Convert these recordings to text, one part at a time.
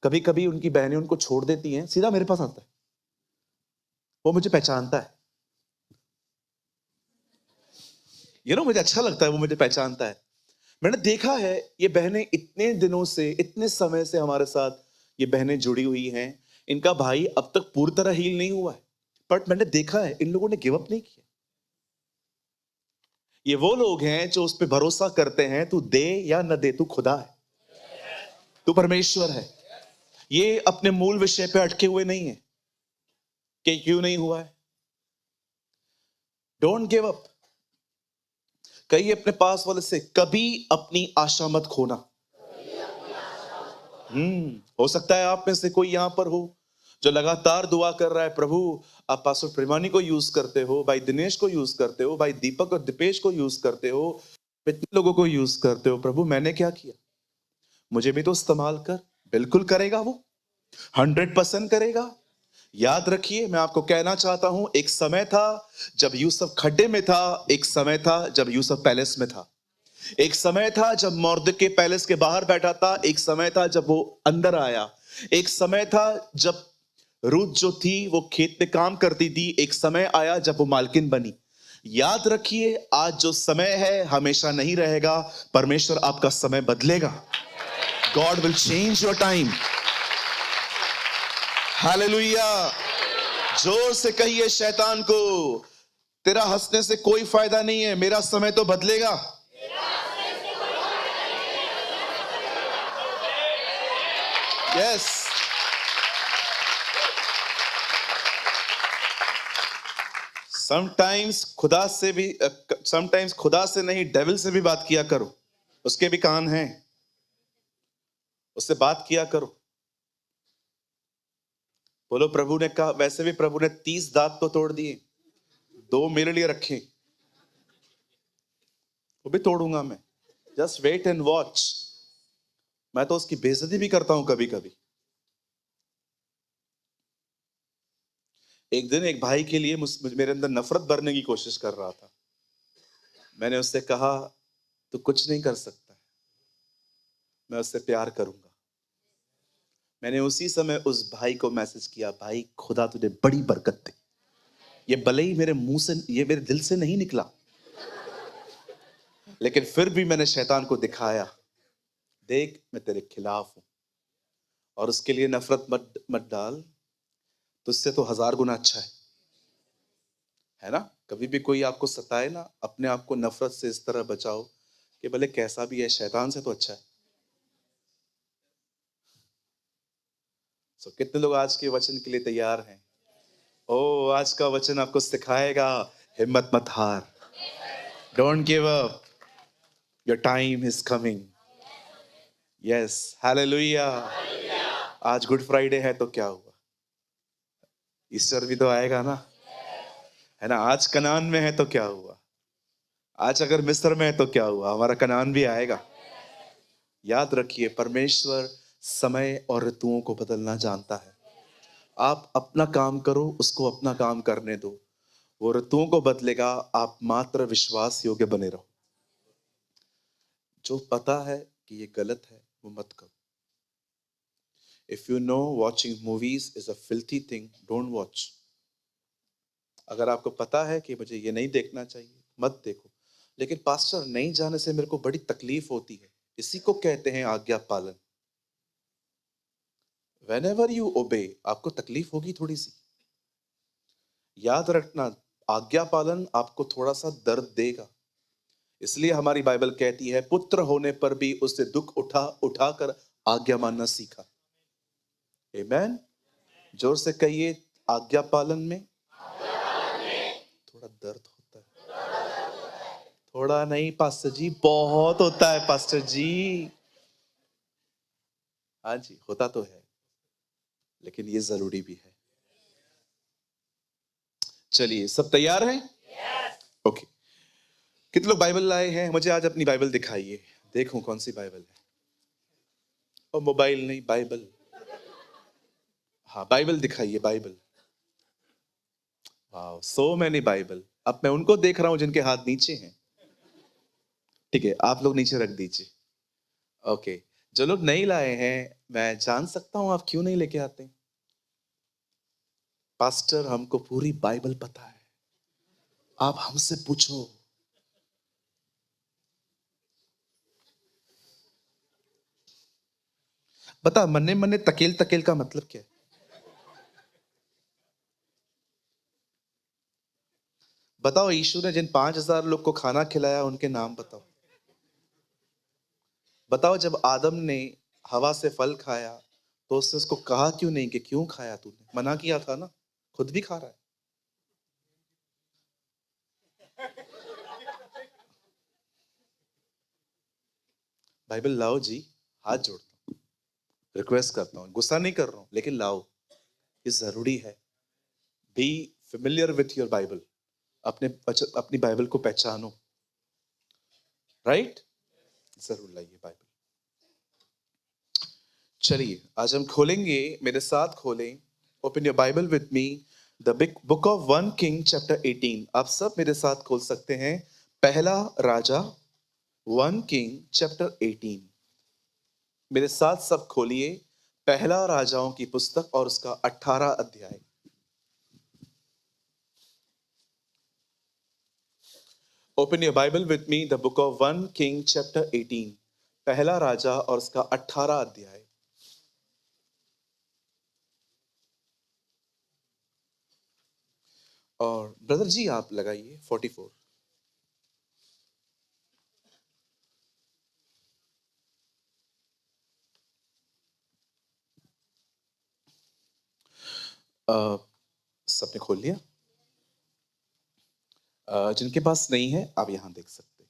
कभी कभी उनकी बहनें उनको छोड़ देती हैं, सीधा मेरे पास आता है। वो मुझे पहचानता है, मुझे अच्छा लगता है, वो मुझे पहचानता है। मैंने देखा है ये बहनें इतने दिनों से, इतने समय से हमारे साथ ये बहनें जुड़ी हुई हैं। इनका भाई अब तक पूरी तरह हील नहीं हुआ है, बट मैंने देखा है इन लोगों ने गिव अप नहीं किया। ये वो लोग हैं जो उस पर भरोसा करते हैं, तू दे या न दे, तू खुदा है, तू परमेश्वर है। ये अपने मूल विषय पे अटके हुए नहीं है कि क्यों नहीं हुआ है। Don't give up. कहिए अपने पास वाले से, कभी अपनी आशा मत खोना। हो सकता है आप में से कोई यहां पर हो जो लगातार दुआ कर रहा है, प्रभु आप पास्टर प्रेमानी को यूज करते हो, भाई दिनेश को यूज करते हो, भाई दीपक और दीपेश को यूज करते हो, इतने लोगों को यूज करते हो, प्रभु मैंने क्या किया, मुझे भी तो इस्तेमाल कर। बिल्कुल करेगा वो, 100% करेगा। याद रखिए, मैं आपको कहना चाहता हूं, एक समय था जब यूसुफ खड्डे में था, एक समय था जब यूसुफ पैलेस में था, एक समय था जब मॉर्दके पैलेस के बाहर बैठा था, एक समय था जब वो अंदर आया, एक समय था जब रूथ जो थी वो खेत में काम करती थी, एक समय आया जब वो मालकिन बनी। याद रखिए, आज जो समय है हमेशा नहीं रहेगा, परमेश्वर आपका समय बदलेगा। God will change your time. Hallelujah. जोर से कहिए शैतान को, तेरा हंसने से कोई फायदा नहीं है, मेरा समय तो बदलेगा। यस। समटाइम्स खुदा से नहीं, डेविल से भी बात किया करो, उसके भी कान हैं, उससे बात किया करो। बोलो प्रभु ने कहा, वैसे भी प्रभु ने 30 दांत तो तोड़ दिए, 2 मेरे लिए रखे, वो भी तोड़ूंगा मैं। Just wait and watch. मैं तो उसकी बेइज्जती भी करता हूं कभी कभी। एक दिन एक भाई के लिए मेरे अंदर नफरत भरने की कोशिश कर रहा था। मैंने उससे कहा, तू कुछ नहीं कर सकता, मैं उससे प्यार करूंगा। मैंने उसी समय उस भाई को मैसेज किया, भाई खुदा तुझे बड़ी बरकत दे। ये भले ही मेरे मुंह से, ये मेरे दिल से नहीं निकला, लेकिन फिर भी मैंने शैतान को दिखाया, देख मैं तेरे खिलाफ हूं, और उसके लिए नफरत मत डाल, तुझसे तो 1000 गुना अच्छा है ना। कभी भी कोई आपको सताए ना, अपने आप को नफरत से इस तरह बचाओ कि भले कैसा भी है, शैतान से तो अच्छा है। कितने लोग आज के वचन के लिए तैयार हैं? ओ, आज का वचन आपको सिखाएगा, हिम्मत मत हार। Don't give up, your time is coming. Yes, hallelujah. आज गुड फ्राइडे है तो क्या हुआ, ईस्टर भी तो आएगा ना, है ना। आज कनान में है तो क्या हुआ, आज अगर मिस्र में है तो क्या हुआ, हमारा कनान भी आएगा। याद रखिए, परमेश्वर समय और ऋतुओं को बदलना जानता है। आप अपना काम करो, उसको अपना काम करने दो, वो ऋतुओं को बदलेगा। आप मात्र विश्वास योग्य बने रहो। जो पता है कि ये गलत है वो मत करो। If you know watching movies is a filthy thing, don't watch. अगर आपको पता है कि मुझे ये नहीं देखना चाहिए, मत देखो। लेकिन पास्टर, नहीं जाने से मेरे को बड़ी तकलीफ होती है, इसी को कहते हैं आज्ञा पालन। Whenever you obey, आपको तकलीफ होगी थोड़ी सी। याद रखना, आज्ञा पालन आपको थोड़ा सा दर्द देगा। इसलिए हमारी बाइबल कहती है, पुत्र होने पर भी उससे दुख उठाकर आज्ञा मानना सीखा। आमेन। जोर से कहिए, आज्ञा पालन में थोड़ा दर्द होता है। थोड़ा नहीं पास्टर जी, बहुत होता है पास्टर जी। हाँ जी, होता तो है, लेकिन ये जरूरी भी है। चलिए, सब तैयार हैं? ओके। कितने लोग बाइबल लाए हैं? मुझे आज अपनी बाइबल दिखाइए, देखूं कौन सी बाइबल है। और मोबाइल नहीं, बाइबल। हाँ, बाइबल दिखाइए, बाइबल। वाह, सो मैनी बाइबल। अब मैं उनको देख रहा हूं जिनके हाथ नीचे हैं। ठीक है, आप लोग नीचे रख दीजिए। ओके। जो लोग नहीं लाए हैं, मैं जान सकता हूं आप क्यों नहीं लेके आते। पास्टर, हमको पूरी बाइबल पता है, आप हमसे पूछो। बता, मन्ने मन्ने तकेल तकेल का मतलब क्या है? बताओ, यीशु ने जिन 5,000 लोग को खाना खिलाया उनके नाम बताओ। बताओ, जब आदम ने हवा से फल खाया तो उसने उसको कहा क्यों नहीं कि क्यों खाया तूने? मना किया था ना, खुद भी खा रहा है। बाइबल लाओ जी, हाथ जोड़ता हूं, रिक्वेस्ट करता हूं, गुस्सा नहीं कर रहा हूं, लेकिन लाओ, ये जरूरी है। Be familiar with your Bible, अपनी बाइबल को पहचानो, राइट? जरूर लाइए बाइबल। चलिए आज हम खोलेंगे, मेरे साथ खोलें, open your Bible with me, the big book of 1 king chapter 18। आप सब मेरे साथ खोल सकते हैं, पहला राजा 1 किंग चैप्टर 18। मेरे साथ सब खोलिए, पहला राजाओं की पुस्तक और उसका 18 अध्याय। Open your Bible with me, the book of 1 king chapter 18, पहला राजा और उसका 18 अध्याय। और ब्रदर जी आप लगाइए 44। सबने खोल लिया? जिनके पास नहीं है आप यहां देख सकते हैं।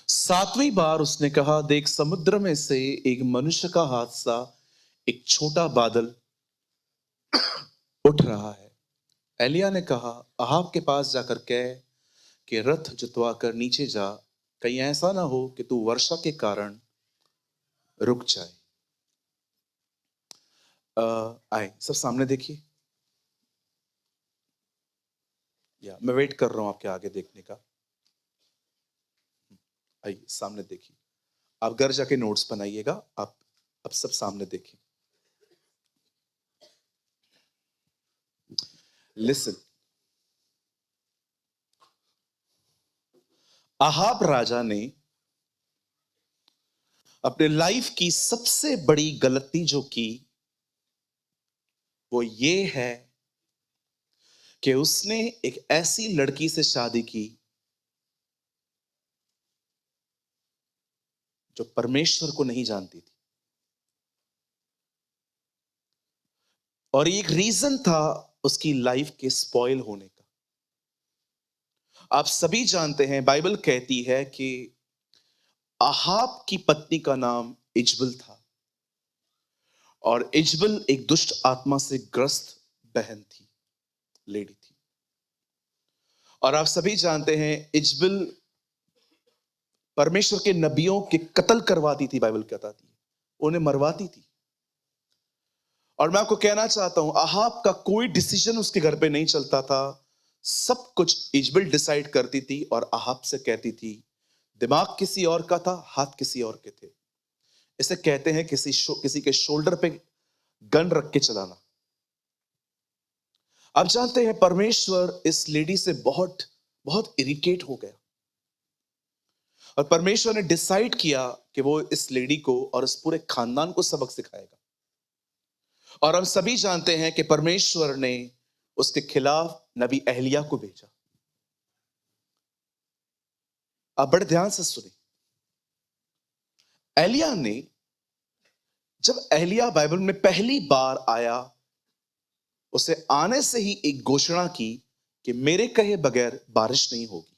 7वीं बार उसने कहा, देख समुद्र में से एक मनुष्य का हाथ सा एक छोटा बादल उठ रहा है। एलिया ने कहा, अहाब के पास जाकर कह कि रथ जुतवा कर नीचे जा, कहीं ऐसा ना हो कि तू वर्षा के कारण रुक जाए। आए सब सामने देखिए, या मैं वेट कर रहा हूं आपके आगे देखने का। आइए सामने देखिए, आप घर जाके नोट्स बनाइएगा। आप अब सब सामने देखिए। लिसन, अहाब राजा ने अपने लाइफ की सबसे बड़ी गलती जो की वो ये है कि उसने एक ऐसी लड़की से शादी की जो परमेश्वर को नहीं जानती थी। और एक रीजन था उसकी लाइफ के स्पॉइल होने का। आप सभी जानते हैं, बाइबल कहती है कि अहाब की पत्नी का नाम इजबल था, और इजबल एक दुष्ट आत्मा से ग्रस्त बहन थी, लेडी थी। और आप सभी जानते हैं, इजबल परमेश्वर के नबियों के कत्ल करवाती थी, बाइबल कहती है, उन्हें मरवाती थी। और मैं आपको कहना चाहता हूं, अहाब का कोई डिसीजन उसके घर पे नहीं चलता था, सब कुछ इजबल डिसाइड करती थी और अहाब से कहती थी। दिमाग किसी और का था, हाथ किसी और के थे। इसे कहते हैं किसी के शोल्डर पे गन रख के चलाना। आप जानते हैं, परमेश्वर इस लेडी से बहुत बहुत इरिटेट हो गया, और परमेश्वर ने डिसाइड किया कि वो इस लेडी को और इस पूरे खानदान को सबक सिखाएगा। और हम सभी जानते हैं कि परमेश्वर ने उसके खिलाफ नबी एलिया को भेजा। आप बड़े ध्यान से सुने, एलिया ने, जब एलिया बाइबल में पहली बार आया, उसे आने से ही एक घोषणा की कि मेरे कहे बगैर बारिश नहीं होगी।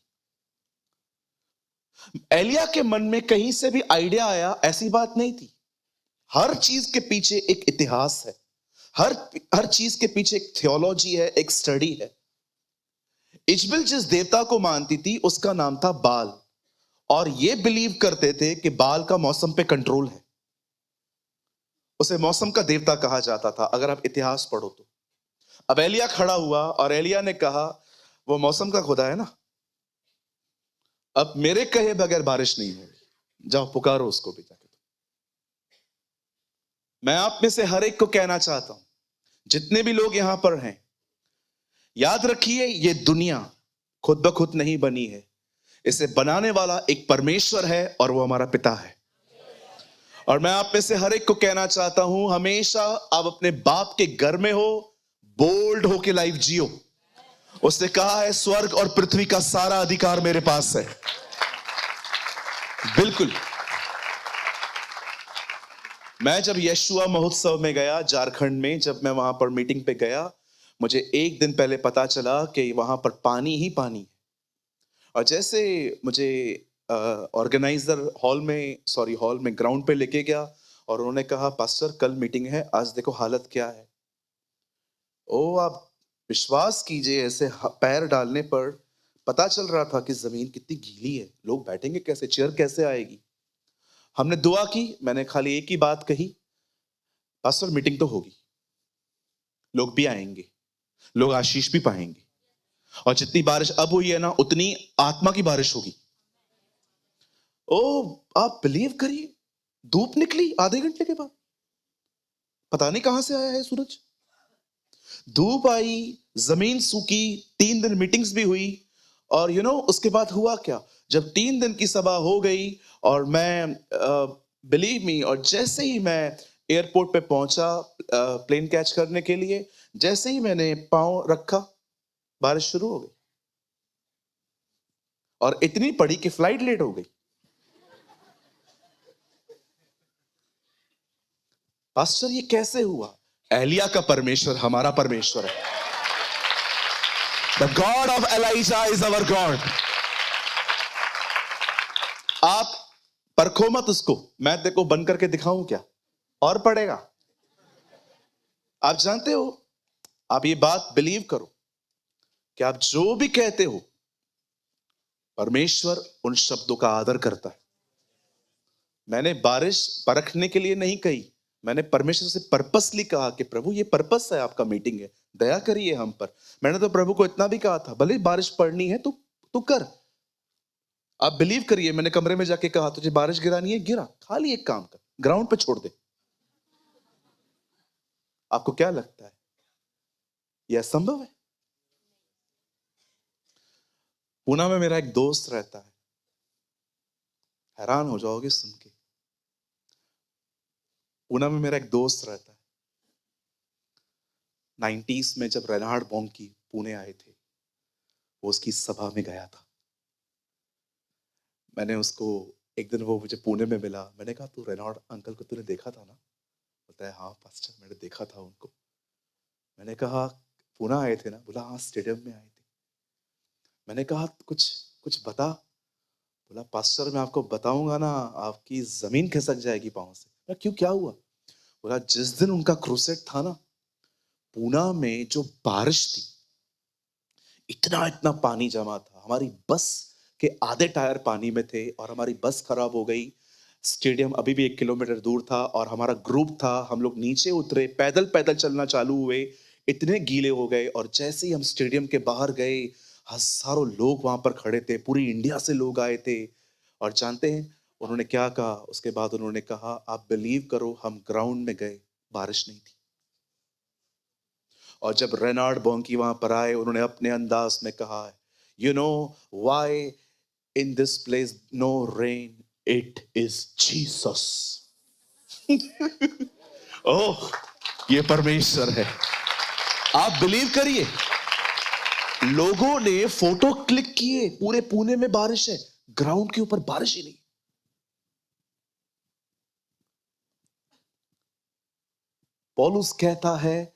एलिया के मन में कहीं से भी आइडिया आया, ऐसी बात नहीं थी। हर चीज के पीछे एक इतिहास है, हर हर चीज के पीछे एक थियोलॉजी है, एक स्टडी है। इजबल जिस देवता को मानती थी उसका नाम था बाल, और ये बिलीव करते थे कि बाल का मौसम पे कंट्रोल है, उसे मौसम का देवता कहा जाता था, अगर आप इतिहास पढ़ो तो। अब एलिया खड़ा हुआ और एलिया ने कहा, वो मौसम का खुदा है ना, अब मेरे कहे बगैर बारिश नहीं होगी, जाओ पुकारो उसको भी जाके। मैं आप में से हर एक को कहना चाहता हूं, जितने भी लोग यहां पर हैं, याद रखिए ये दुनिया खुद ब खुद नहीं बनी है। इसे बनाने वाला एक परमेश्वर है और वो हमारा पिता है। और मैं आप में से हर एक को कहना चाहता हूं, हमेशा आप अपने बाप के घर में हो, बोल्ड हो के लाइफ जियो। उसने कहा है स्वर्ग और पृथ्वी का सारा अधिकार मेरे पास है। बिल्कुल। मैं जब यशुआ महोत्सव में गया झारखंड में, जब मैं वहां पर मीटिंग पे गया, मुझे एक दिन पहले पता चला कि वहां पर पानी ही पानी है। और जैसे मुझे ऑर्गेनाइजर हॉल में ग्राउंड पे लेके गया और उन्होंने कहा पास्टर कल मीटिंग है, आज देखो हालत क्या है। ओ आप विश्वास कीजिए, ऐसे पैर डालने पर पता चल रहा था कि जमीन कितनी गीली है, लोग बैठेंगे कैसे, चेयर कैसे आएगी। हमने दुआ की, मैंने खाली एक ही बात कही, पास्टर मीटिंग तो होगी, लोग भी आएंगे, लोग आशीष भी पाएंगे, और जितनी बारिश अब हुई है ना उतनी आत्मा की बारिश होगी। ओ आप बिलीव करिए, धूप निकली आधे घंटे के बाद, पता नहीं कहां से आया है सूरज। धूप आई, जमीन सूखी, 3 दिन मीटिंग्स भी हुई। और उसके बाद हुआ क्या, जब 3 दिन की सभा हो गई और मैं बिलीव मी, और जैसे ही मैं एयरपोर्ट पे पहुंचा प्लेन कैच करने के लिए, जैसे ही मैंने पांव रखा बारिश शुरू हो गई, और इतनी पड़ी कि फ्लाइट लेट हो गई। पास्टर ये कैसे हुआ? एलिया का परमेश्वर हमारा परमेश्वर है। The God of Elijah is our God. आप परखो मत उसको, मैं तेरे को बंद करके दिखाऊं क्या और पड़ेगा। आप जानते हो, आप ये बात बिलीव करो कि आप जो भी कहते हो, परमेश्वर उन शब्दों का आदर करता है। मैंने बारिश परखने के लिए नहीं कही, मैंने परमेश्वर से पर्पसली कहा कि प्रभु ये पर्पस है, आपका मीटिंग है, दया करिए हम पर। मैंने तो प्रभु को इतना भी कहा था, भले बारिश पड़नी है तो तू कर। आप बिलीव करिए, मैंने कमरे में जाके कहा तुझे बारिश गिरानी है, गिरा, खाली एक काम कर, ग्राउंड पे छोड़ दे। आपको क्या लगता है यह संभव है? पूना में मेरा एक दोस्त रहता है, हैरान हो जाओगे सुन के। पूना में मेरा एक दोस्त रहता है। 90s में जब रेनहार्ड बॉन्की पुणे आए थे, वो उसकी सभा में गया था। मैंने उसको एक दिन, वो मुझे पुणे में मिला, मैंने कहा तू रेनहार्ड अंकल को तूने देखा था ना? बोलता है हाँ पास्टर मैंने देखा था उनको। मैंने कहा पुणे आए थे ना? बोला हाँ स्टेडियम में आए थे। मैंने कहा कुछ कुछ बता। बोला पास्टर मैं आपको बताऊंगा ना आपकी जमीन खिसक जाएगी पांव से। मैं क्यों, क्या हुआ? बोला जिस दिन उनका क्रूसेड था ना, पूना में जो बारिश थी, इतना इतना पानी जमा था, हमारी बस के आधे टायर पानी में थे और हमारी बस खराब हो गई। स्टेडियम अभी भी 1 किलोमीटर दूर था और हमारा ग्रुप था, हम लोग नीचे उतरे, पैदल पैदल चलना चालू हुए, इतने गीले हो गए। और जैसे ही हम स्टेडियम के बाहर गए, हजारों लोग वहां पर खड़े थे, पूरी इंडिया से लोग आए थे। और जानते हैं उन्होंने क्या कहा? उसके बाद उन्होंने कहा आप बिलीव करो, हम ग्राउंड में गए, बारिश नहीं थी। और जब रेनार्ड बॉन्की वहां पर आए, उन्होंने अपने अंदाज में कहा, you know why in this place no rain, it is Jesus. ओह ये परमेश्वर है। आप बिलीव करिए, लोगों ने फोटो क्लिक किए, पूरे पुणे में बारिश है, ग्राउंड के ऊपर बारिश ही नहीं। पौलुस कहता है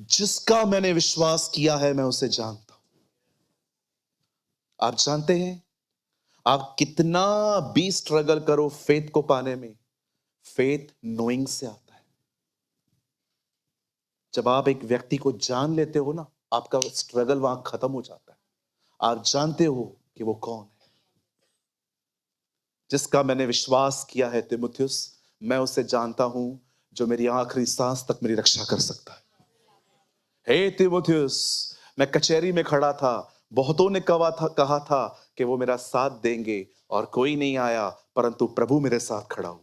जिसका मैंने विश्वास किया है मैं उसे जानता हूं। आप जानते हैं, आप कितना भी स्ट्रगल करो फेथ को पाने में, फेथ नोइंग से आता है। जब आप एक व्यक्ति को जान लेते हो ना, आपका स्ट्रगल वहां खत्म हो जाता है। आप जानते हो कि वो कौन है। जिसका मैंने विश्वास किया है तिमुथियुस, मैं उसे जानता हूं जो मेरी आखिरी सांस तक मेरी रक्षा कर सकता है। हे तिमुथियुस, मैं कचहरी में खड़ा था, बहुतों ने कहा था कि वो मेरा साथ देंगे और कोई नहीं आया, परंतु प्रभु मेरे साथ खड़ा हुआ।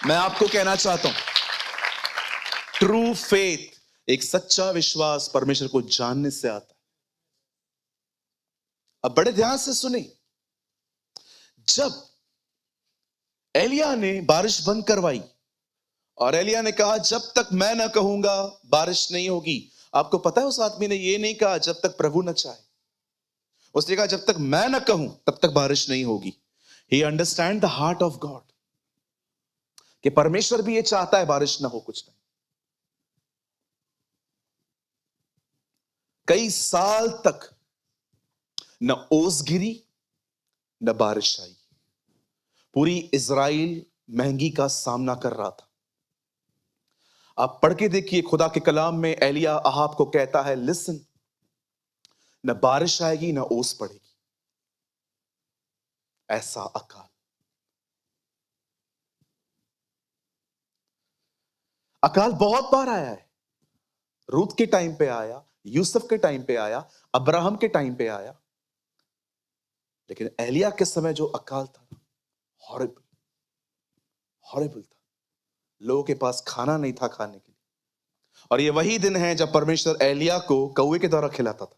मैं आपको कहना चाहता हूं, ट्रू फेथ, एक सच्चा विश्वास परमेश्वर को जानने से आता है। अब बड़े ध्यान से सुने, जब एलिया ने बारिश बंद करवाई और एलिया ने कहा जब तक मैं ना कहूंगा बारिश नहीं होगी। आपको पता है उस आदमी ने यह नहीं कहा जब तक प्रभु न चाहे, उसने कहा जब तक मैं ना कहूं तब तक बारिश नहीं होगी। ही understand the heart of God, कि परमेश्वर भी ये चाहता है बारिश ना हो कुछ नहीं। कई साल तक न ओस गिरी न बारिश आई, पूरी इज़राइल महंगी का सामना कर रहा था। आप पढ़ के देखिए खुदा के कलाम में, एलिया अहाब को कहता है लिसन, न बारिश आएगी न ओस पड़ेगी, ऐसा अकाल। अकाल बहुत बार आया है, रूत के टाइम पे आया, यूसुफ के टाइम पे आया, अब्राहम के टाइम पे आया, लेकिन एलिया के समय जो अकाल था हॉरिबल, हॉरिबल था। लोगों के पास खाना नहीं था खाने के लिए। और ये वही दिन है जब परमेश्वर एलिया को कौवे के द्वारा खिलाता था।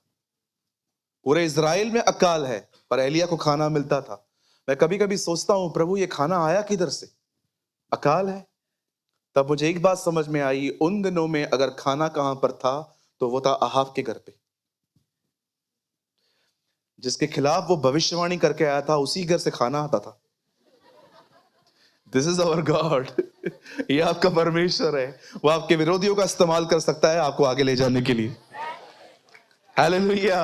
पूरे इज़राइल में अकाल है पर एलिया को खाना मिलता था। मैं कभी कभी सोचता हूं प्रभु ये खाना आया किधर से, अकाल है। तब मुझे एक बात समझ में आई, उन दिनों में अगर खाना कहां पर था तो वो था अहाब के घर पे। जिसके खिलाफ वो भविष्यवाणी करके आया था उसी घर से खाना आता था। This is our God. ये आपका परमेश्वर है, वो आपके विरोधियों का इस्तेमाल कर सकता है आपको आगे ले जाने के लिए। हालेलुया।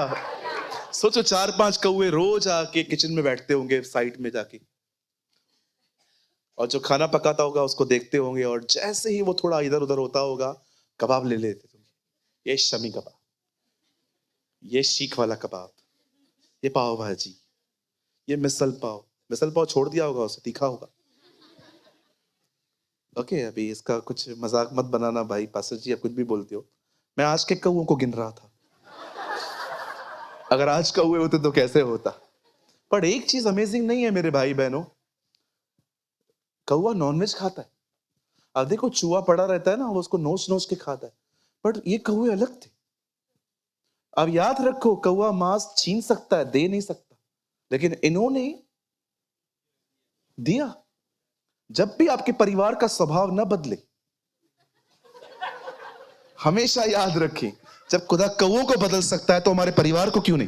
सोचो 4-5 कौवे रोज आके किचन में बैठते होंगे साइड में जाके, और जो खाना पकाता होगा उसको देखते होंगे, और जैसे ही वो थोड़ा इधर उधर होता होगा कबाब ले लेते होंगे। ये शमी कबाब, ये शीख वाला कबाब, ये पाव भाजी, ये मिसल पाव। मिसल पाव छोड़ दिया होगा, उसे तीखा होगा। ओके अभी इसका कुछ मजाक मत बनाना भाई, पास्टर जी आप कुछ भी बोलते हो। मैं आज के कौवों को गिन रहा था, अगर आज कौवे होते तो कैसे होता। पर एक चीज अमेजिंग नहीं है मेरे भाई बहनों, कौवा नॉनवेज खाता है। अब देखो चूहा पड़ा रहता है ना, वो उसको नोच नोच के खाता है, बट ये कौवे अलग थे। अब याद रखो कौवा मांस छीन सकता है, दे नहीं सकता, लेकिन इन्होंने दिया। जब भी आपके परिवार का स्वभाव न बदले, हमेशा याद रखें जब खुदा कौवों को बदल सकता है तो हमारे परिवार को क्यों नहीं।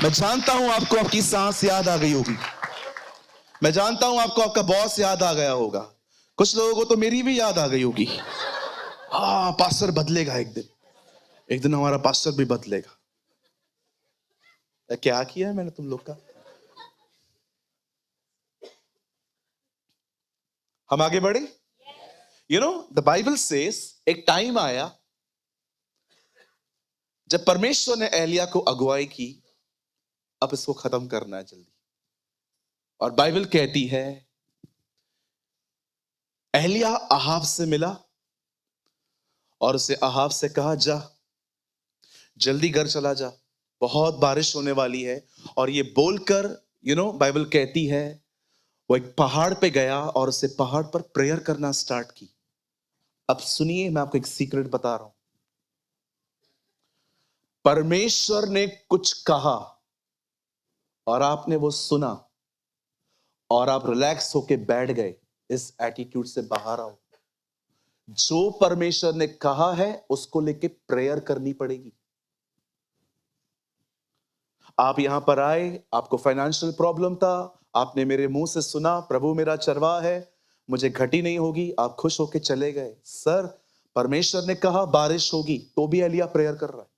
मैं जानता हूं आपको आपकी सांस याद आ गई होगी, मैं जानता हूं आपको आपका बॉस याद आ गया होगा, कुछ लोगों को तो मेरी भी याद आ गई होगी। हाँ पास्टर बदलेगा एक दिन, एक दिन हमारा पास्टर भी बदलेगा। क्या किया है मैंने तुम लोग का। हम आगे बढ़े। You know the Bible says एक टाइम आया जब परमेश्वर ने एलिया को अगुवाई की, अब इसको खत्म करना है जल्दी। और बाइबल कहती है एलिया अहाब से मिला और उसे अहाब से कहा जा जल्दी घर चला जा, बहुत बारिश होने वाली है। और ये बोलकर बाइबल कहती है वो एक पहाड़ पे गया और उसे पहाड़ पर प्रेयर करना स्टार्ट की। अब सुनिए मैं आपको एक सीक्रेट बता रहा हूं, परमेश्वर ने कुछ कहा और आपने वो सुना और आप रिलैक्स होके बैठ गए, इस एटीट्यूड से बाहर आओ। जो परमेश्वर ने कहा है उसको लेके प्रेयर करनी पड़ेगी। आप यहां पर आए, आपको फाइनेंशियल प्रॉब्लम था, आपने मेरे मुंह से सुना प्रभु मेरा चरवाहा है, मुझे घटी नहीं होगी, आप खुश होके चले गए। सर परमेश्वर ने कहा बारिश होगी, तो भी एलिया प्रेयर कर रहा है।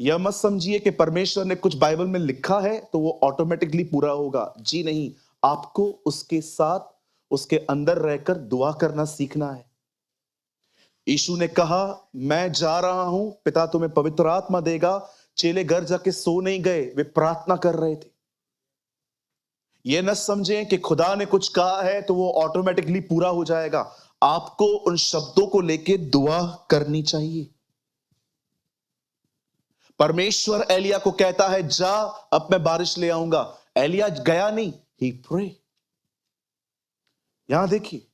यह मत समझिए कि परमेश्वर ने कुछ बाइबल में लिखा है तो वो ऑटोमेटिकली पूरा होगा, जी नहीं। आपको उसके साथ उसके अंदर रहकर दुआ करना सीखना है। यीशु ने कहा मैं जा रहा हूं, पिता तुम्हें पवित्र आत्मा देगा। चेले घर जाके सो नहीं गए, वे प्रार्थना कर रहे थे। यह न समझें कि खुदा ने कुछ कहा है तो वो ऑटोमेटिकली पूरा हो जाएगा। आपको उन शब्दों को लेके दुआ करनी चाहिए। परमेश्वर एलिया को कहता है जा अब मैं बारिश ले आऊंगा। एलिया गया नहीं, ही प्रे। यहां देखिए,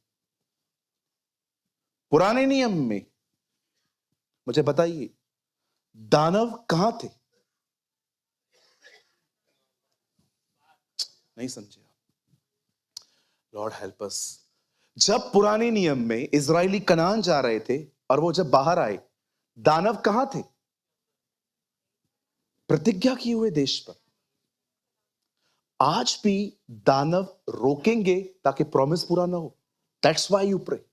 पुराने नियम में मुझे बताइए दानव कहां थे? नहीं समझे आप? Lord help us. जब पुराने नियम में इजरायली कनान जा रहे थे और वो जब बाहर आए, दानव कहां थे? प्रतिज्ञा किए हुए देश पर। आज भी दानव रोकेंगे ताकि प्रॉमिस पूरा ना हो। That's why you pray.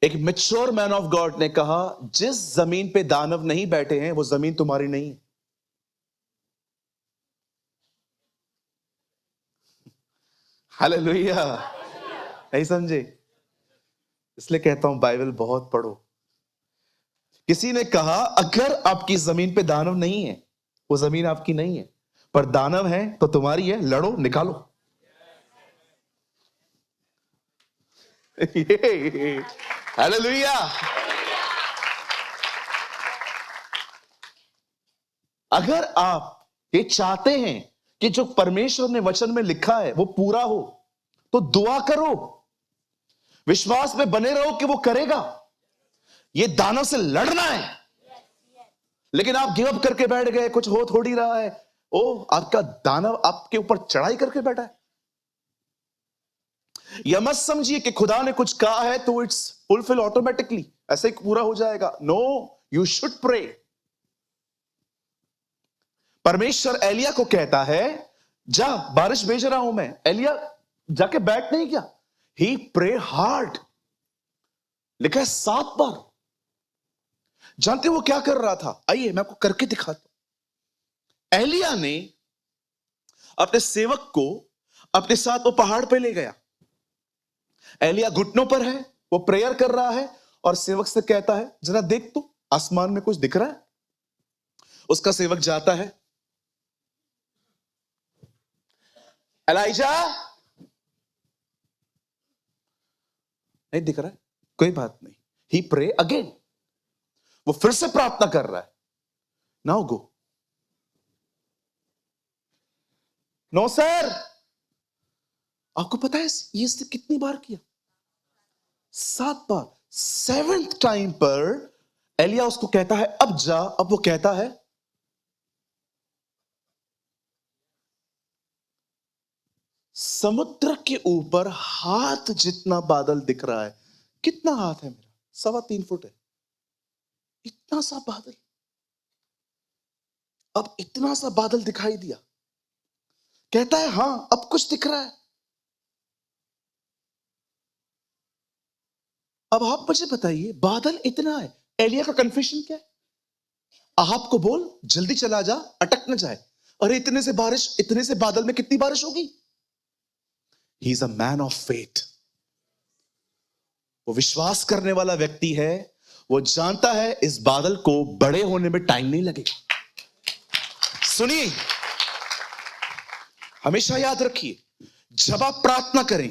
एक मैच्योर मैन ऑफ गॉड ने कहा, जिस जमीन पे दानव नहीं बैठे हैं वो जमीन तुम्हारी नहीं है। हालेलुया। नहीं समझे? इसलिए कहता हूं बाइबल बहुत पढ़ो। किसी ने कहा अगर आपकी जमीन पे दानव नहीं है, वो जमीन आपकी नहीं है, पर दानव है तो तुम्हारी है, लड़ो, निकालो। हालेलुया। अगर आप ये चाहते हैं कि जो परमेश्वर ने वचन में लिखा है वो पूरा हो, तो दुआ करो, विश्वास में बने रहो कि वो करेगा। ये दानव से लड़ना है। लेकिन आप गिव अप करके बैठ गए, कुछ हो थोड़ी रहा है। ओ, आपका दानव आपके ऊपर चढ़ाई करके बैठा है। यह मत समझिए कि खुदा ने कुछ कहा है तो इट्स फुलफिल ऑटोमेटिकली, ऐसे ही पूरा हो जाएगा। No, you should pray. परमेश्वर एलिया को कहता है, जा, बारिश भेज रहा हूं मैं। एलिया जाके बैठ नहीं क्या? ही प्रे हार्ड। लिखा है 7 बार। जानते हो वो क्या कर रहा था? आइए मैं आपको करके दिखाता हूं। एलिया ने अपने सेवक को अपने साथ वो पहाड़ पे ले गया। एलिया घुटनों पर है, वो प्रेयर कर रहा है और सेवक से कहता है, जरा देख तो आसमान में कुछ दिख रहा है? उसका सेवक जाता है, एलाइजा, नहीं दिख रहा है, कोई बात नहीं। ही प्रे अगेन। वो फिर से प्रार्थना कर रहा है, नाउ गो। No sir. आपको पता है ये इसने कितनी बार किया? 7 बार। 7th टाइम पर एलिया उसको कहता है अब जा। अब वो कहता है, समुद्र के ऊपर हाथ जितना बादल दिख रहा है। कितना हाथ है मेरा? 3.25 फुट है। इतना सा बादल। अब इतना सा बादल दिखाई दिया। कहता है हां अब कुछ दिख रहा है। अब आप मुझे बताइए, बादल इतना है, एलिया का कन्फेशन क्या है? अहाब को बोल जल्दी चला जा, अटक न जाए। अरे इतने से बारिश, इतने से बादल में कितनी बारिश होगी? He is a man of faith. वो विश्वास करने वाला व्यक्ति है। वो जानता है इस बादल को बड़े होने में टाइम नहीं लगेगा। सुनिए, हमेशा याद रखिए, जब आप प्रार्थना करें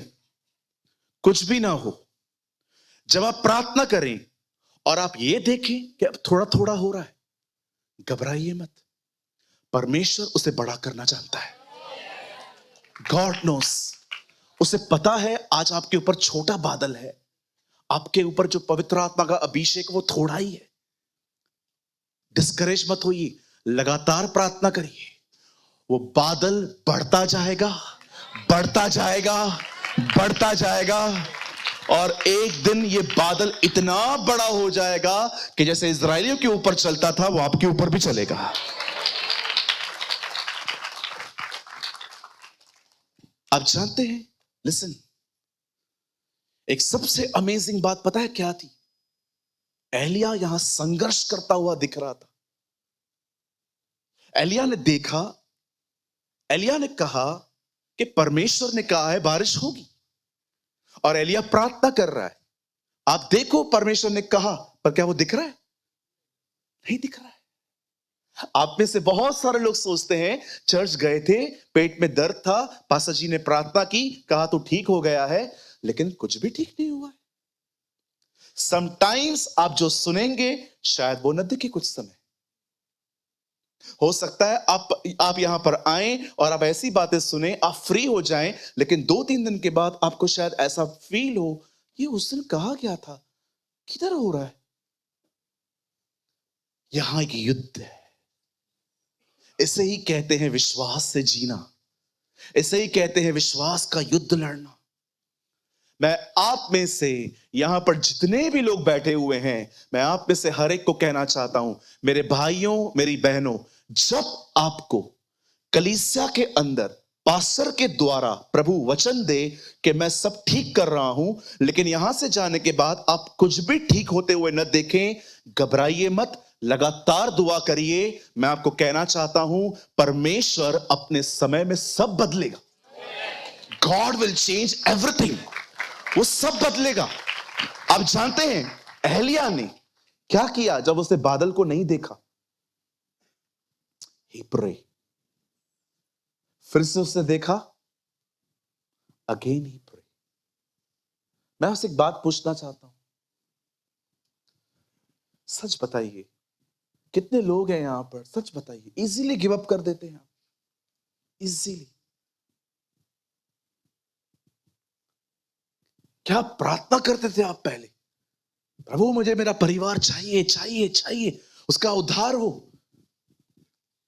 कुछ भी ना हो, जब आप प्रार्थना करें और आप ये देखें कि अब थोड़ा थोड़ा हो रहा है, घबराइए मत। परमेश्वर उसे बड़ा करना जानता है। God knows. उसे पता है आज आपके ऊपर छोटा बादल है, आपके ऊपर जो पवित्र आत्मा का अभिषेक वो थोड़ा ही है। डिस्करेज मत होइए, लगातार प्रार्थना करिए। वो बादल बढ़ता जाएगा, बढ़ता जाएगा, बढ़ता जाएगा, और एक दिन ये बादल इतना बड़ा हो जाएगा कि जैसे इजरायलियों के ऊपर चलता था वो आपके ऊपर भी चलेगा। आप जानते हैं, लिसन, एक सबसे अमेजिंग बात पता है क्या थी? एलिया यहां संघर्ष करता हुआ दिख रहा था। एलिया ने देखा, एलिया ने कहा कि परमेश्वर ने कहा है बारिश होगी, और एलिया प्रार्थना कर रहा है। आप देखो, परमेश्वर ने कहा, पर क्या वो दिख रहा है? नहीं दिख रहा है। आप में से बहुत सारे लोग सोचते हैं चर्च गए थे, पेट में दर्द था, पास्टर जी ने प्रार्थना की, कहा तो ठीक हो गया है, लेकिन कुछ भी ठीक नहीं हुआ है। समटाइम्स आप जो सुनेंगे शायद वो न दिखे कुछ समय, हो सकता है आप यहां पर आए और आप ऐसी बातें सुने, आप फ्री हो जाएं, लेकिन 2-3 दिन के बाद आपको शायद ऐसा फील हो, ये उस दिन कहा गया था, किधर हो रहा है? यहां एक युद्ध है। इसे ही कहते हैं विश्वास से जीना। इसे ही कहते हैं विश्वास का युद्ध लड़ना। मैं आप में से यहां पर जितने भी लोग बैठे हुए हैं, मैं आप में से हर एक को कहना चाहता हूं, मेरे भाइयों, मेरी बहनों, जब आपको कलीसिया के अंदर पास्टर के द्वारा प्रभु वचन दे कि मैं सब ठीक कर रहा हूं, लेकिन यहां से जाने के बाद आप कुछ भी ठीक होते हुए न देखें, घबराइए मत, लगातार दुआ करिए। मैं आपको कहना चाहता हूं, परमेश्वर अपने समय में सब बदलेगा। God will change everything. वो सब बदलेगा। आप जानते हैं एलिया ने क्या किया जब उसने बादल को नहीं देखा? ही प्रे। फिर से उसने देखा, अगेन ही प्रे। मैं आपसे एक बात पूछना चाहता हूं, सच बताइए, कितने लोग हैं यहां पर, सच बताइए, इजीली गिव अप कर देते हैं? इजीली। क्या प्रार्थना करते थे आप पहले? प्रभु मुझे मेरा परिवार चाहिए चाहिए चाहिए, उसका उद्धार हो।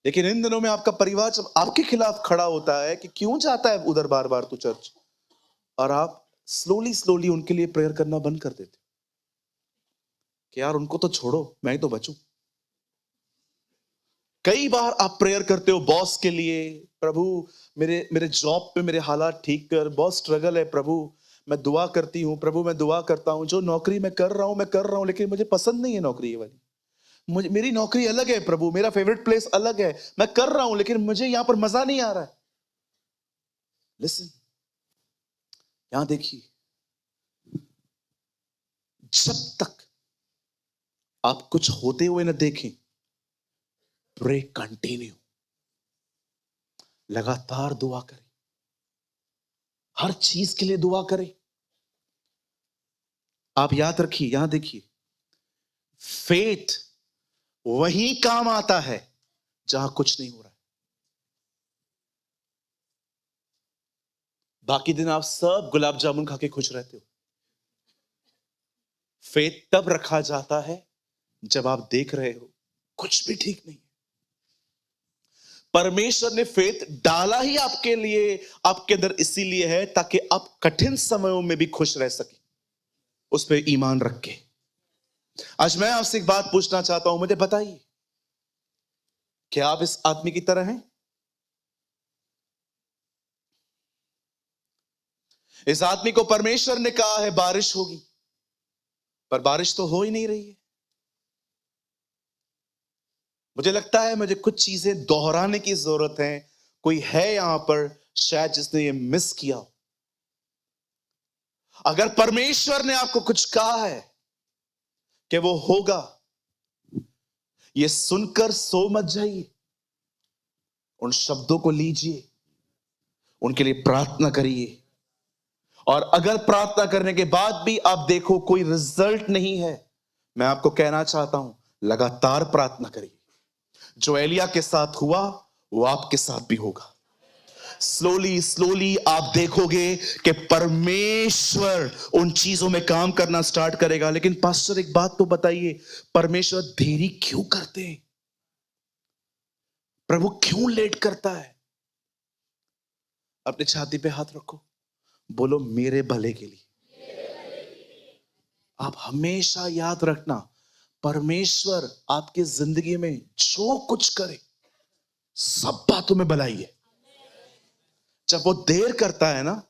लेकिन इन दिनों में आपका परिवार जब आपके खिलाफ खड़ा होता है कि क्यों जाता है उधर बार बार तू चर्च, और आप स्लोली स्लोली उनके लिए प्रेयर करना बंद कर देते कि यार उनको तो छोड़ो, मैं तो बचूं। कई बार आप प्रेयर करते हो बॉस के लिए, प्रभु मेरे मेरे जॉब पे मेरे हालात ठीक कर, बहुत स्ट्रगल है प्रभु, मैं दुआ करती हूँ प्रभु, मैं दुआ करता हूँ, जो नौकरी मैं कर रहा हूँ लेकिन मुझे पसंद नहीं है नौकरी ये वाली। मुझे मेरी नौकरी अलग है प्रभु, मेरा फेवरेट प्लेस अलग है, मैं कर रहा हूं लेकिन मुझे यहां पर मजा नहीं आ रहा है। लिसन, यहां देखिए, जब तक आप कुछ होते हुए ना देखें, प्रे कंटिन्यू, लगातार दुआ करें, हर चीज के लिए दुआ करें। आप याद रखिए, यहां देखिए, फेथ वहीं काम आता है जहां कुछ नहीं हो रहा है। बाकी दिन आप सब गुलाब जामुन खा के खुश रहते हो। फेथ तब रखा जाता है जब आप देख रहे हो कुछ भी ठीक नहीं। परमेश्वर ने फेथ डाला ही आपके लिए, आपके अंदर इसीलिए है ताकि आप कठिन समयों में भी खुश रह सके, उस पर ईमान रख के। आज मैं आपसे एक बात पूछना चाहता हूं, मुझे बताइए, क्या आप इस आदमी की तरह हैं? इस आदमी को परमेश्वर ने कहा है बारिश होगी, पर बारिश तो हो ही नहीं रही है। मुझे लगता है मुझे कुछ चीजें दोहराने की जरूरत है। कोई है यहां पर शायद जिसने ये मिस किया हो। अगर परमेश्वर ने आपको कुछ कहा है कि वो होगा, ये सुनकर सो मत जाइए, उन शब्दों को लीजिए, उनके लिए प्रार्थना करिए, और अगर प्रार्थना करने के बाद भी आप देखो कोई रिजल्ट नहीं है, मैं आपको कहना चाहता हूं, लगातार प्रार्थना करिए। जो एलिया के साथ हुआ वो आपके साथ भी होगा। स्लोली स्लोली आप देखोगे कि परमेश्वर उन चीजों में काम करना स्टार्ट करेगा। लेकिन पास्टर एक बात तो बताइए, परमेश्वर देरी क्यों करते हैं? प्रभु क्यों लेट करता है? अपने छाती पे हाथ रखो, बोलो मेरे भले के लिए। आप हमेशा याद रखना, परमेश्वर आपकी जिंदगी में जो कुछ करे सब बातों में भलाई है। जब वो देर करता है ना,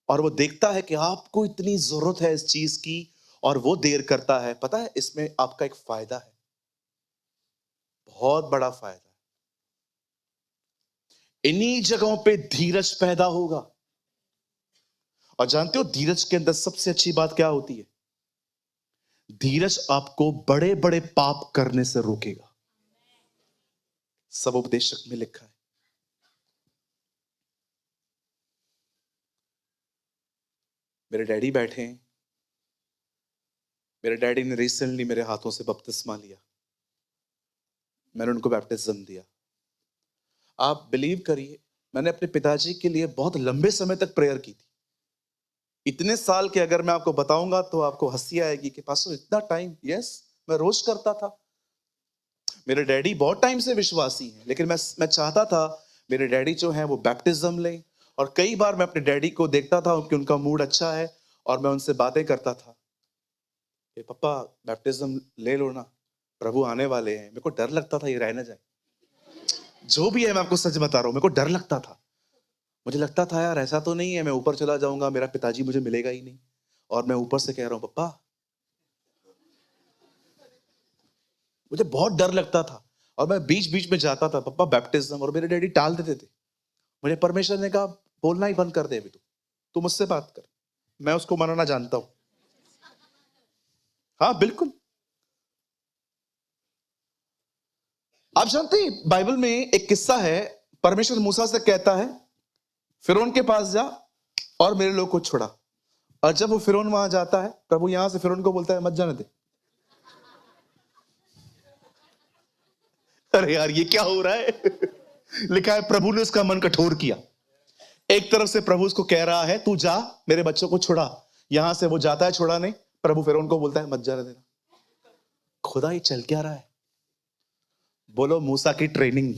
और वो देखता है कि आपको इतनी जरूरत है इस चीज की, और वो देर करता है, पता है इसमें आपका एक फायदा है, बहुत बड़ा फायदा है। इन्हीं जगहों पे धीरज पैदा होगा। और जानते हो धीरज के अंदर सबसे अच्छी बात क्या होती है? धीरज आपको बड़े बड़े पाप करने से रोकेगा। सब उपदेशक में लिखा है। मेरे डैडी बैठे हैं, मेरे डैडी ने रिसेंटली मेरे हाथों से बपतिस्मा लिया। मैंने उनको बैप्टिज्म दिया। आप बिलीव करिए, मैंने अपने पिताजी के लिए बहुत लंबे समय तक प्रेयर की थी। इतने साल के अगर मैं आपको बताऊंगा तो आपको हंसी आएगी कि पास्टर इतना टाइम। यस, मैं रोज करता था। मेरे डैडी बहुत टाइम से विश्वासी हैं, लेकिन मैं चाहता था मेरे डैडी जो हैं वो बैप्टिज्म लें। और कई बार मैं अपने डैडी को देखता था कि उनका मूड अच्छा है और मैं उनसे बातें करता था कि पापा बैप्टिज्म ले लो ना, प्रभु आने वाले हैं। मेरे को डर लगता था ये रह ना जाए। जो भी है, मैं आपको सच बता रहा हूँ, मेरे को डर लगता था। मुझे लगता था यार ऐसा तो नहीं है मैं ऊपर चला जाऊंगा, मेरा पिताजी मुझे मिलेगा ही नहीं, और मैं ऊपर से कह रहा हूँ पापा। मुझे बहुत डर लगता था और मैं बीच बीच में जाता था पापा बैप्टिज्म, और मेरे डैडी टाल देते थे। मुझे परमेश्वर ने कहा बोलना ही बंद कर दे, अभी तू मुझसे बात कर, मैं उसको मनाना जानता हूं। हाँ बिल्कुल। आप जानते हैं बाइबल में एक किस्सा है, परमेश्वर मूसा से कहता है फिरौन के पास जा और मेरे लोग को छुड़ा। और जब वो फिरौन वहां जाता है, प्रभु यहां से फिरौन को बोलता है मत जाने दे। अरे यार ये क्या हो रहा है? लिखा है प्रभु ने उसका मन कठोर किया। एक तरफ से प्रभु उसको कह रहा है तू जा मेरे बच्चों को छुड़ा, यहां से वो जाता है छुड़ाने, प्रभु फिरौन को बोलता है मत जाने देना। खुदा ये चल क्या रहा है? बोलो मूसा की ट्रेनिंग।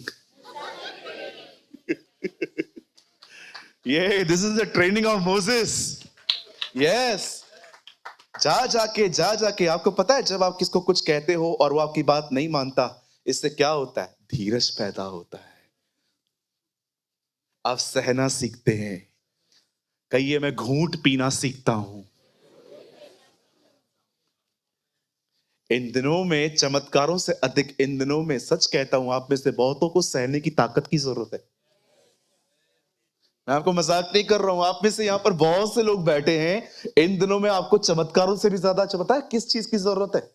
ये this is the training of Moses. Yes, जा जाके आपको पता है जब आप किसको कुछ कहते हो और वो आपकी बात नहीं मानता, इससे क्या होता है? धीरज पैदा होता है, आप सहना सीखते हैं। कहिए मैं घूंट पीना सीखता हूं। इन दिनों में चमत्कारों से अधिक, इन दिनों में सच कहता हूं, आप में से बहुतों को सहने की ताकत की जरूरत है। मैं आपको मजाक नहीं कर रहा हूं, आप में से यहां पर बहुत से लोग बैठे हैं, इन दिनों में आपको चमत्कारों से भी ज्यादा पता है किस चीज की जरूरत है?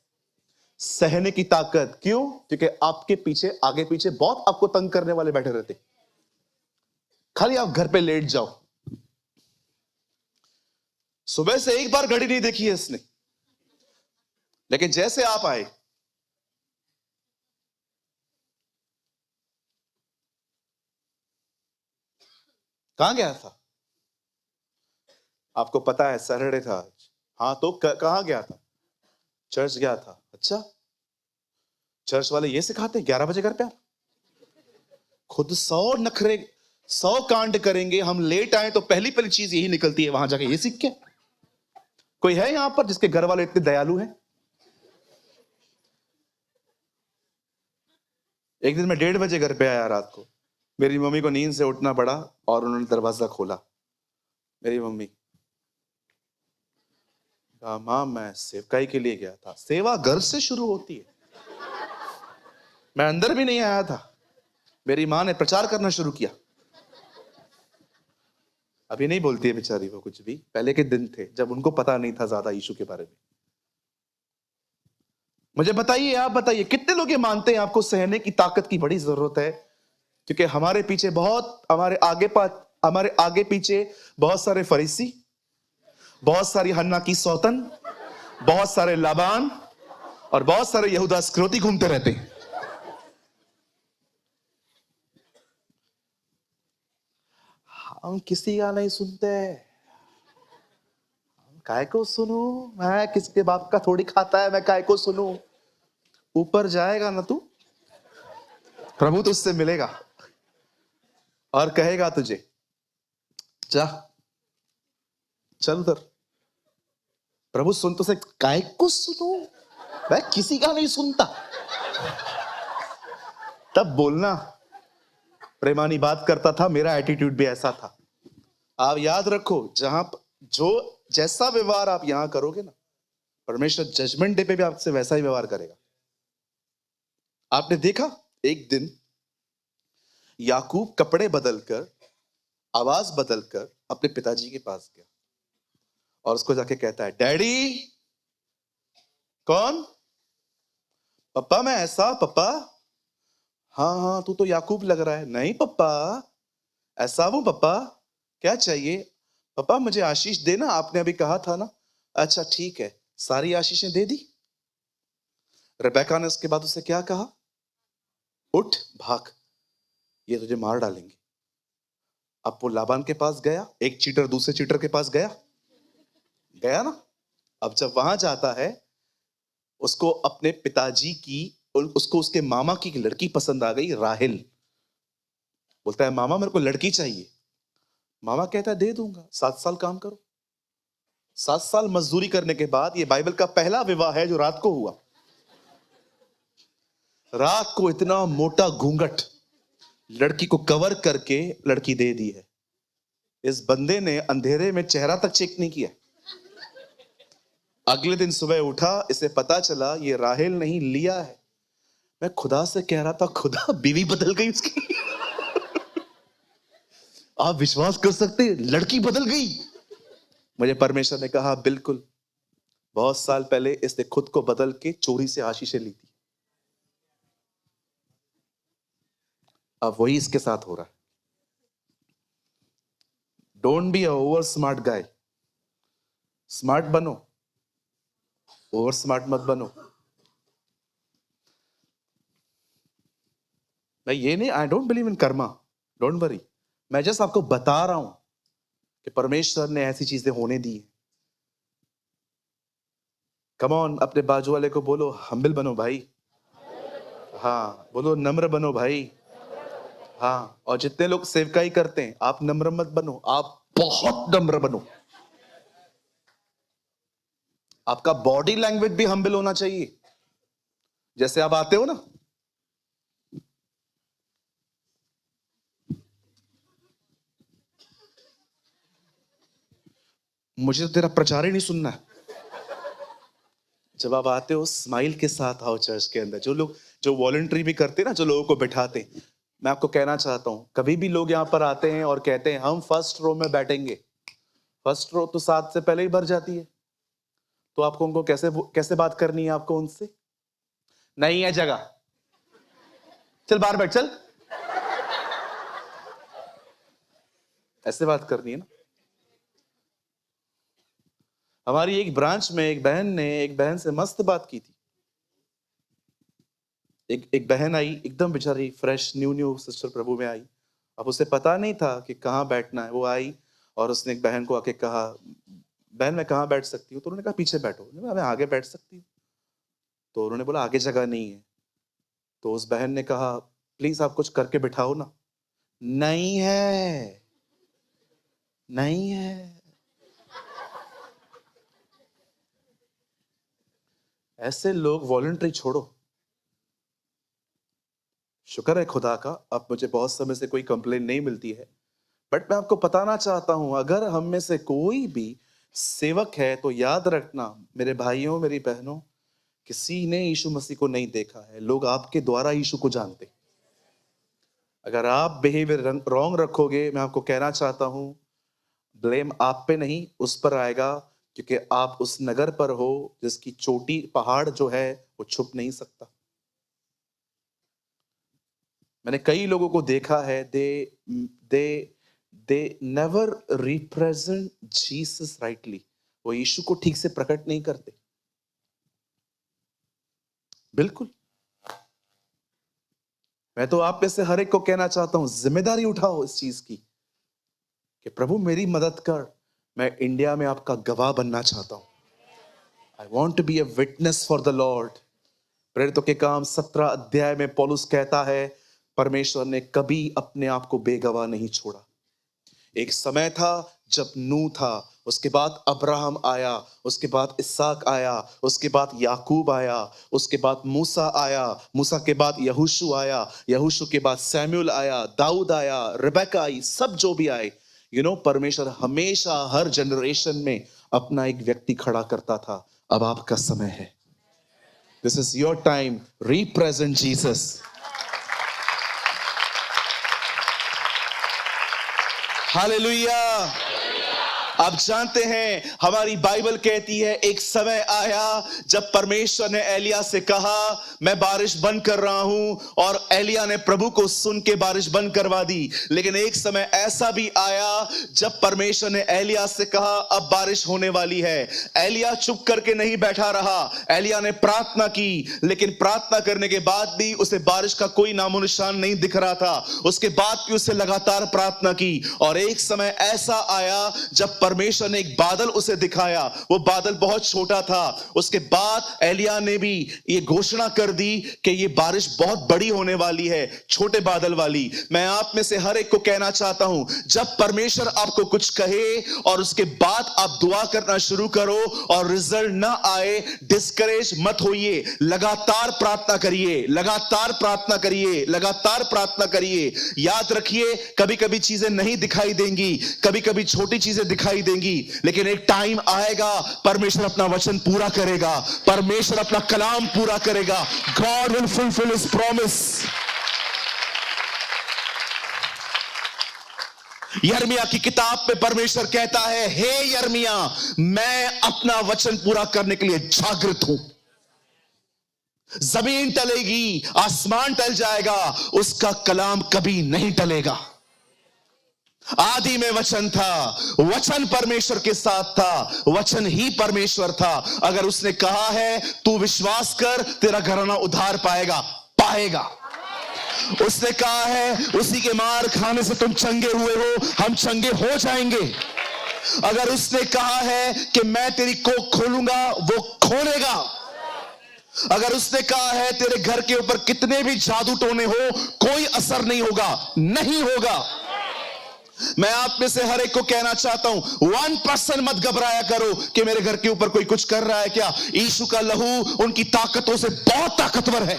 सहने की ताकत। क्यों? क्योंकि आपके पीछे, आगे पीछे बहुत आपको तंग करने वाले बैठे रहते। खाली आप घर पे लेट जाओ। सुबह से एक बार घड़ी नहीं देखी है इसने, लेकिन जैसे आप आए, कहां गया था? आपको पता है सैटरडे था आज। हाँ तो कहां गया था? चर्च गया था। अच्छा, चर्च वाले ये सिखाते हैं 11 बजे घर पे आ। खुद 100 नखरे, 100 कांड करेंगे, हम लेट आए तो पहली पहली चीज यही निकलती है, वहां जाके ये सीख के। कोई है यहां पर जिसके घर वाले इतने दयालु हैं? एक दिन मैं 1:30 बजे घर पे आया रात को, मेरी मम्मी को नींद से उठना पड़ा और उन्होंने दरवाजा खोला। मेरी मम्मी कहा मां मैं सेवकाई के लिए गया था। सेवा घर से शुरू होती है। मैं अंदर भी नहीं आया था, मेरी मां ने प्रचार करना शुरू किया। अभी नहीं बोलती है बेचारी वो कुछ भी, पहले के दिन थे जब उनको पता नहीं था ज्यादा यीशु के बारे में। मुझे बताइए, आप बताइए कितने लोग ये मानते हैं आपको सहने की ताकत की बड़ी जरूरत है? क्योंकि हमारे पीछे बहुत, हमारे आगे पीछे बहुत सारे फरीसी, बहुत सारी हन्ना की सौतन, बहुत सारे लाबान और बहुत सारे यहूदा इस्करियोती घूमते रहते हैं। हम किसी का नहीं सुनते। काय को सुनू? मैं किसके बाप का थोड़ी खाता है, मैं काय को सुनू? ऊपर जाएगा ना तू, प्रभु तुझसे मिलेगा और कहेगा तुझे जा चल उधर। प्रभु सुन तो से काय को सुनू, मैं किसी का नहीं सुनता। तब बोलना प्रेमानी बात करता था, मेरा एटीट्यूड भी ऐसा था। आप याद रखो, जहां जो जैसा व्यवहार आप यहां करोगे ना, परमेश्वर जजमेंट डे पे भी आपसे वैसा ही व्यवहार करेगा। आपने देखा एक दिन याकूब कपड़े बदलकर, आवाज बदलकर अपने पिताजी के पास गया और उसको जाके कहता है डैडी। कौन? पप्पा मैं ऐसा। पप्पा? हाँ हाँ तू तो याकूब लग रहा है। नहीं पप्पा ऐसा हूं पप्पा। क्या चाहिए? पप्पा मुझे आशीष देना, आपने अभी कहा था ना। अच्छा ठीक है, सारी आशीषें दे दी। रेबेका ने उसके बाद उसे क्या कहा? उठ भाग, ये तुझे मार डालेंगे। अब वो लाबान के पास गया, एक चीटर दूसरे चीटर के पास गया गया ना। अब जब वहां जाता है, उसको अपने पिताजी की, उसको उसके मामा की एक लड़की पसंद आ गई, राहेल। बोलता है मामा मेरे को लड़की चाहिए। मामा कहता है दे दूंगा, 7 साल काम करो। 7 साल मजदूरी करने के बाद ये बाइबल का पहला विवाह है जो रात को हुआ। रात को इतना मोटा घूंघट लड़की को कवर करके लड़की दे दी है। इस बंदे ने अंधेरे में चेहरा तक चेक नहीं किया। अगले दिन सुबह उठा, इसे पता चला ये राहेल नहीं, लिया है। मैं खुदा से कह रहा था, खुदा बीवी बदल गई उसकी। आप विश्वास कर सकते हैं, लड़की बदल गई। मुझे परमेश्वर ने कहा बिल्कुल, बहुत साल पहले इसने खुद को बदल के चोरी से आशीषें ली थी, अब वही इसके साथ हो रहा है। Don't be a over smart guy. Smart बनो, ओवर स्मार्ट मत बनो। मैं ये नहीं, I don't believe in Karma, don't worry. मैं जस्ट आपको बता रहा हूं कि परमेश्वर ने ऐसी चीजें होने दी। कम ऑन, अपने बाजू वाले को बोलो हम्बल बनो भाई। हाँ बोलो नम्र बनो भाई। हाँ, और जितने लोग सेवकाई करते हैं, आप नम्र मत बनो, आप बहुत नम्र बनो। आपका बॉडी लैंग्वेज भी हम्बल होना चाहिए। जैसे आप आते हो ना, मुझे तो तेरा प्रचार ही नहीं सुनना है। जब आप आते हो स्माइल के साथ आओ चर्च के अंदर। जो लोग जो वॉलंटरी भी करते हैं ना, जो लोगों को बिठाते हैं, मैं आपको कहना चाहता हूं, कभी भी लोग यहां पर आते हैं और कहते हैं हम फर्स्ट रो में बैठेंगे, फर्स्ट रो तो 7 से पहले ही भर जाती है। तो आपको उनको कैसे कैसे बात करनी है? आपको उनसे नहीं है जगह, चल बाहर बैठ चल, ऐसे बात करनी है ना। हमारी एक ब्रांच में एक बहन ने एक बहन से मस्त बात की थी। एक बहन आई, एकदम बेचारी फ्रेश न्यू सिस्टर प्रभु में आई। अब उसे पता नहीं था कि कहाँ बैठना है। वो आई और उसने एक बहन को आके कहा, बहन मैं कहाँ बैठ सकती हूँ? तो उन्होंने कहा पीछे बैठो। उन्होंने कहा, मैं आगे बैठ सकती हूँ? तो उन्होंने बोला आगे जगह नहीं है। तो उस बहन ने कहा प्लीज आप कुछ करके बिठाओ ना। नहीं है, नहीं है। ऐसे लोग वॉलंटरी छोड़ो। शुक्र है खुदा का, अब मुझे बहुत समय से कोई कंप्लेन नहीं मिलती है। बट मैं आपको बताना चाहता हूं, अगर हम में से कोई भी सेवक है तो याद रखना मेरे भाइयों मेरी बहनों, किसी ने यीशु मसीह को नहीं देखा है, लोग आपके द्वारा यीशु को जानते। अगर आप बिहेवियर रॉन्ग रखोगे, मैं आपको कहना चाहता हूं, ब्लेम आप पे नहीं उस पर आएगा, क्योंकि आप उस नगर पर हो जिसकी चोटी पहाड़ जो है वो छुप नहीं सकता। मैंने कई लोगों को देखा है, they they never represent Jesus rightly. वो यीशु को ठीक से प्रकट नहीं करते। बिल्कुल, मैं तो आप में से हर एक को कहना चाहता हूं, जिम्मेदारी उठाओ इस चीज की कि प्रभु मेरी मदद कर, मैं इंडिया में आपका गवाह बनना चाहता हूं। I want to be a witness for the Lord. प्रेरितों के काम 17 अध्याय में पौलुस कहता है, परमेश्वर ने कभी अपने आप को बेगवाह नहीं छोड़ा। एक समय था जब नूह था, उसके बाद अब्राहम आया, उसके बाद इसहाक आया, उसके बाद याकूब आया, उसके बाद मूसा आया, मूसा के बाद यहोशू आया, यहोशू के बाद सैमुअल आया, दाऊद आया, रिबेका आई, सब जो भी आए। परमेश्वर हमेशा हर जनरेशन में अपना एक व्यक्ति खड़ा करता था। अब आपका समय है। This is your time, represent Jesus. Hallelujah. आप जानते हैं हमारी बाइबल कहती है एक समय आया जब परमेश्वर ने एलिया से कहा मैं बारिश बंद कर रहा हूं, और एलिया ने प्रभु को सुन के बारिश बंद करवा दी। लेकिन एक समय ऐसा भी आया जब परमेश्वर ने एलिया से कहा अब बारिश होने वाली है। एलिया चुप करके नहीं बैठा रहा, एलिया ने प्रार्थना की, लेकिन प्रार्थना करने के बाद भी उसे बारिश का कोई नामो निशान नहीं दिख रहा था। उसके बाद भी उसे लगातार प्रार्थना की, और एक समय ऐसा आया जब परमेश्वर ने एक बादल उसे दिखाया। वो बादल बहुत छोटा था। उसके बाद एलिया ने भी ये घोषणा कर दी कि ये बारिश बहुत बड़ी होने वाली है, छोटे बादल वाली। मैं आप में से हर एक को कहना चाहता हूं, जब परमेश्वर आपको कुछ कहे और उसके बाद आप दुआ करना शुरू करो और रिजल्ट ना आए, डिस्करेज मत होइए। लगातार प्रार्थना करिए, लगातार प्रार्थना करिए, लगातार प्रार्थना करिए। याद रखिए कभी कभी चीजें नहीं दिखाई देंगी, कभी कभी छोटी चीजें दिखाई देंगी, लेकिन एक टाइम आएगा परमेश्वर अपना वचन पूरा करेगा, परमेश्वर अपना कलाम पूरा करेगा। God will fulfil his promise. यिर्मयाह की किताब में परमेश्वर कहता है, हे यिर्मयाह, मैं अपना वचन पूरा करने के लिए जागृत हूं। जमीन टलेगी, आसमान टल जाएगा, उसका कलाम कभी नहीं टलेगा। आदि में वचन था, वचन परमेश्वर के साथ था, वचन ही परमेश्वर था। अगर उसने कहा है तू विश्वास कर, तेरा घराना उद्धार पाएगा, पाएगा। उसने कहा है उसी के मार खाने से तुम चंगे हुए हो, हम चंगे हो जाएंगे। अगर उसने कहा है कि मैं तेरी कोख खोलूंगा, वो खोलेगा। अगर उसने कहा है तेरे घर के ऊपर कितने भी जादू टोने हो, कोई असर नहीं होगा, नहीं होगा। मैं आप में से हर एक को कहना चाहता हूं, 1% मत घबराया करो कि मेरे घर के ऊपर कोई कुछ कर रहा है क्या। यीशु का लहू उनकी ताकतों से बहुत ताकतवर है।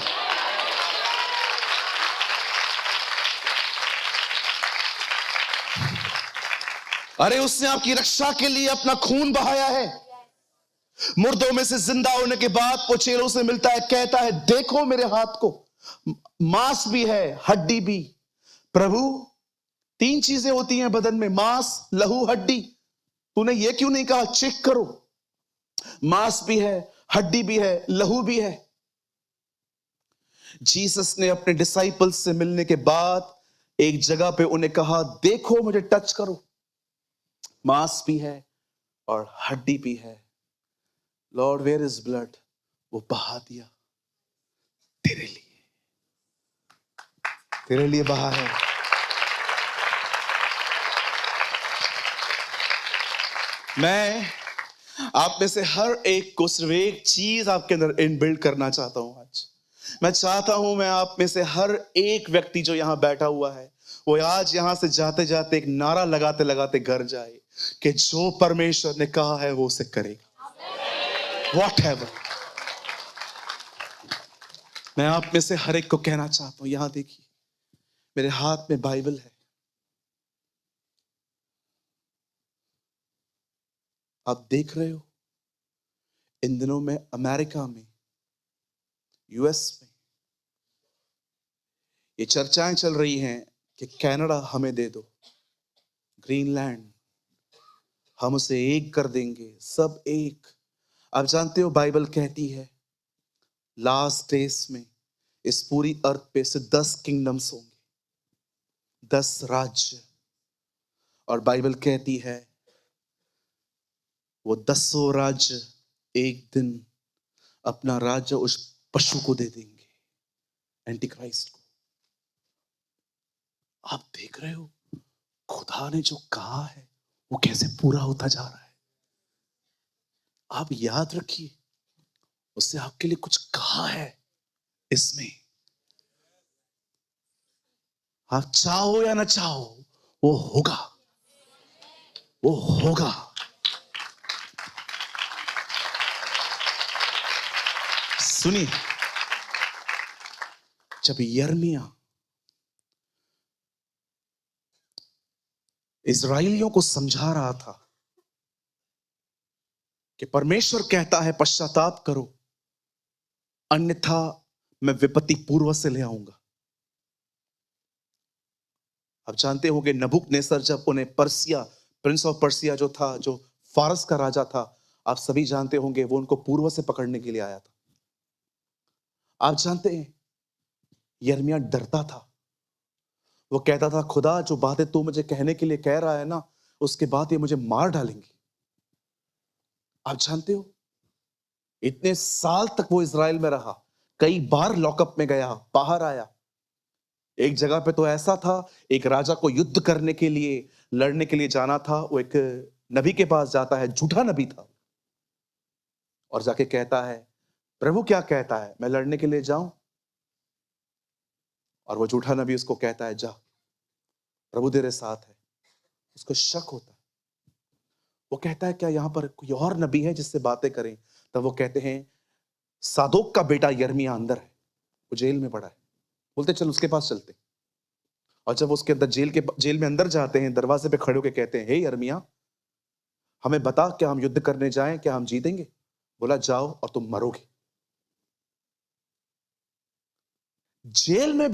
अरे उसने आपकी रक्षा के लिए अपना खून बहाया है। मुर्दों में से जिंदा होने के बाद वो चेलों से मिलता है, कहता है देखो मेरे हाथ को, मांस भी है हड्डी भी। प्रभु 3 चीजें होती हैं बदन में, मांस, लहू, हड्डी। तूने ये क्यों नहीं कहा चेक करो, मांस भी है, हड्डी भी है, लहू भी है। जीसस ने अपने डिसाइपल्स से मिलने के बाद एक जगह पे उन्हें कहा देखो मुझे टच करो, मांस भी है और हड्डी भी है। लॉर्ड वेयर इज ब्लड, वो बहा दिया तेरे लिए, तेरे लिए बहा है। मैं आप में से हर एक को सिर्फ एक चीज आपके अंदर इनबिल्ड करना चाहता हूं आज। मैं चाहता हूं मैं आप में से हर एक व्यक्ति जो यहां बैठा हुआ है, वो आज यहां से जाते जाते एक नारा लगाते लगाते घर जाए कि जो परमेश्वर ने कहा है वो उसे करेगा, Whatever। मैं आप में से हर एक को कहना चाहता हूं, यहां देखिए मेरे हाथ में बाइबल है। आप देख रहे हो इन दिनों में अमेरिका में, यूएस में ये चर्चाएं चल रही हैं कि कनाडा हमें दे दो, ग्रीनलैंड हम उसे एक कर देंगे, सब एक। आप जानते हो बाइबल कहती है लास्ट डेज में इस पूरी अर्थ पे से 10 किंगडम्स होंगे, 10 राज्य। और बाइबल कहती है वो 10 राज्य एक दिन अपना राज्य उस पशु को दे देंगे, एंटी क्राइस्ट को। आप देख रहे हो खुदा ने जो कहा है वो कैसे पूरा होता जा रहा है। आप याद रखिए उससे आपके लिए कुछ कहा है इसमें। आप चाहो या ना चाहो वो होगा, वो होगा। सुनिए, जब यिर्मयाह इस्राएलियों को समझा रहा था कि परमेश्वर कहता है पश्चाताप करो, अन्यथा मैं विपत्ति पूर्व से ले आऊंगा। आप जानते हो कि नबूकदनेस्सर जब उन्हें पर्सिया प्रिंस ऑफ पर्सिया जो था, जो फारस का राजा था, आप सभी जानते होंगे, वो उनको पूर्व से पकड़ने के लिए आया था। आप जानते हैं, यिर्मयाह डरता था। वो कहता था, खुदा जो बातें तू मुझे कहने के लिए कह रहा है ना, उसके बाद ये मुझे मार डालेंगे। आप जानते हो, इतने साल तक वो इज़राइल में रहा, कई बार लॉकअप में गया, बाहर आया। एक जगह पे तो ऐसा था, एक राजा को युद्ध करने के लिए, लड़ने के लिए जाना था। वो एक नबी के पास जाता है, झूठा नबी था, और जाके कहता है, प्रभु क्या कहता है, मैं लड़ने के लिए जाऊं? और वो झूठा नबी उसको कहता है, जा, प्रभु तेरे साथ है। उसको शक होता है। वो कहता है, क्या यहां पर कोई और नबी है जिससे बातें करें? तब वो कहते हैं, सादोक का बेटा यिर्मयाह अंदर है, वो जेल में पड़ा है। बोलते चल उसके पास चलते। और जब उसके अंदर जेल में अंदर जाते हैं, दरवाजे पे खड़े होकर कहते हैं, हे यिर्मयाह, हमें बता, क्या हम युद्ध करने जाएं, क्या हम जीतेंगे? बोला, जाओ और तुम मरोगे। जेल में